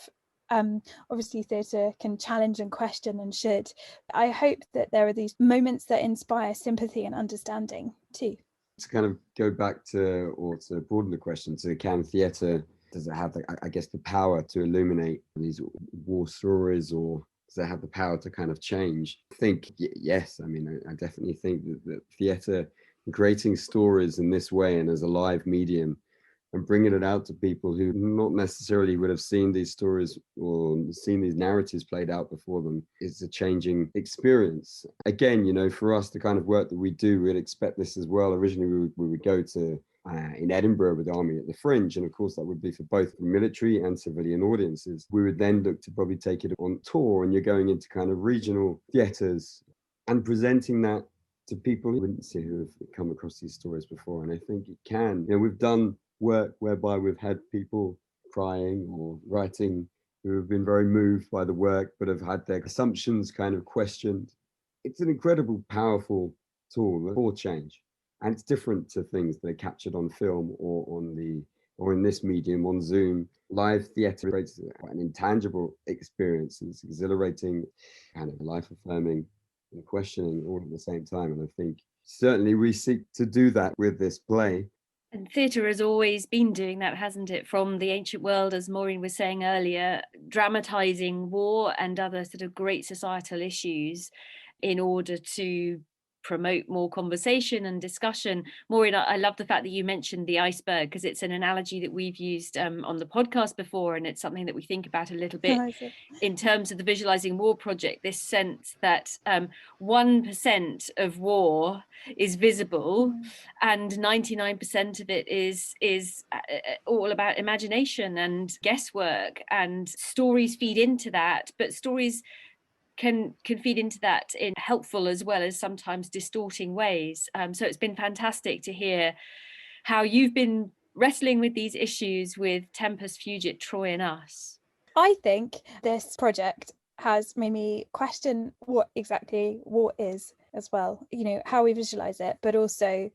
obviously theatre can challenge and question and should, I hope that there are these moments that inspire sympathy and understanding too. To kind of go back to, or to broaden the question to, can theatre, does it have the power to illuminate these war stories, or does it have the power to kind of change? I think yes. I mean, I definitely think that theatre, creating stories in this way and as a live medium and bringing it out to people who not necessarily would have seen these stories or seen these narratives played out before them, is a changing experience. Again, for us, the kind of work that we do, we'd expect this as well. Originally, we would go to in Edinburgh with the Army at the Fringe, and of course that would be for both military and civilian audiences. We would then look to probably take it on tour, and you're going into kind of regional theatres and presenting that to people who wouldn't see, who have come across these stories before. And I think it can. We've done work whereby we've had people crying or writing who have been very moved by the work but have had their assumptions kind of questioned. It's an incredible, powerful tool for change, and it's different to things that are captured on film or in this medium on Zoom. Live theatre creates an intangible experience. It's exhilarating, kind of life-affirming and questioning all at the same time. And I think certainly we seek to do that with this play. And theatre has always been doing that, hasn't it? From the ancient world, as Mairin was saying earlier, dramatising war and other sort of great societal issues in order to promote more conversation and discussion. Mairin, I love the fact that you mentioned the iceberg, because it's an analogy that we've used on the podcast before, and it's something that we think about a little bit in terms of the Visualising War project, this sense that 1% of war is visible and 99% of it is all about imagination and guesswork, and stories feed into that, but stories can feed into that in helpful as well as sometimes distorting ways. So it's been fantastic to hear how you've been wrestling with these issues with Tempus Fugit, Troy and Us. I think this project has made me question what exactly war is as well, how we visualize it, but also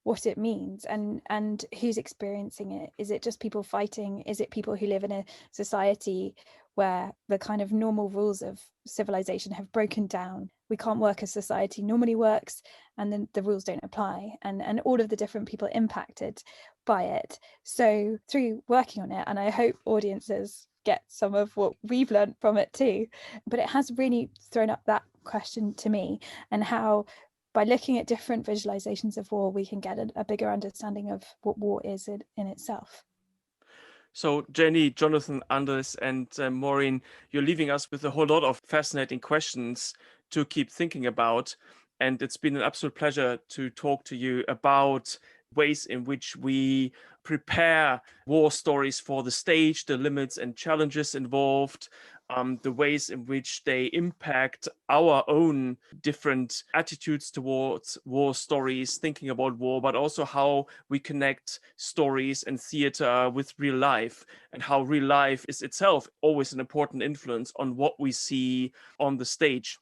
what it means and who's experiencing it. Is it just people fighting? Is it people who live in a society where the kind of normal rules of civilization have broken down? We can't work as society normally works, and then the rules don't apply, and all of the different people impacted by it. So through working on it, and I hope audiences get some of what we've learned from it too, but it has really thrown up that question to me, and how by looking at different visualizations of war, we can get a bigger understanding of what war is in itself. So Jennie, Jonathan, Andres and Mairin, you're leaving us with a whole lot of fascinating questions to keep thinking about. And it's been an absolute pleasure to talk to you about ways in which we prepare war stories for the stage, the limits and challenges involved, the ways in which they impact our own different attitudes towards war stories, thinking about war, but also how we connect stories and theater with real life, and how real life is itself always an important influence on what we see on the stage.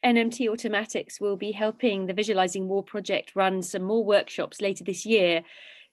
NMT Automatics will be helping the Visualising War project run some more workshops later this year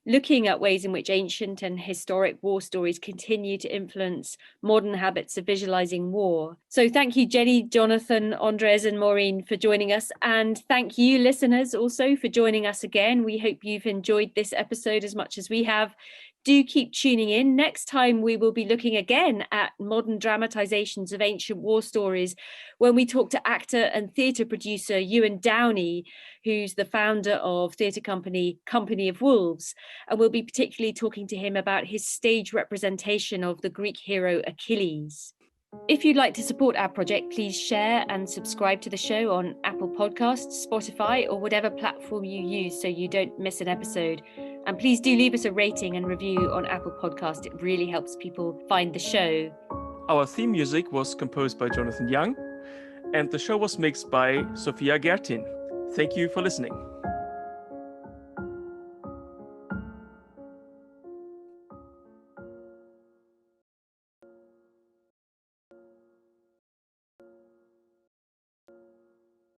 looking at ways in which ancient and historic war stories continue to influence modern habits of visualizing war. So thank you, Jennie, Jonathan, Andres and Mairin for joining us. And thank you, listeners, also for joining us again. We hope you've enjoyed this episode as much as we have. Do keep tuning in. Next time, we will be looking again at modern dramatizations of ancient war stories when we talk to actor and theatre producer Ewan Downey, who's the founder of theatre company of Wolves. And we'll be particularly talking to him about his stage representation of the Greek hero Achilles. If you'd like to support our project, please share and subscribe to the show on Apple Podcasts, Spotify, or whatever platform you use so you don't miss an episode. And please do leave us a rating and review on Apple Podcast. It really helps people find the show. Our theme music was composed by Jonathan Young, and the show was mixed by Sophia Gertin. Thank you for listening.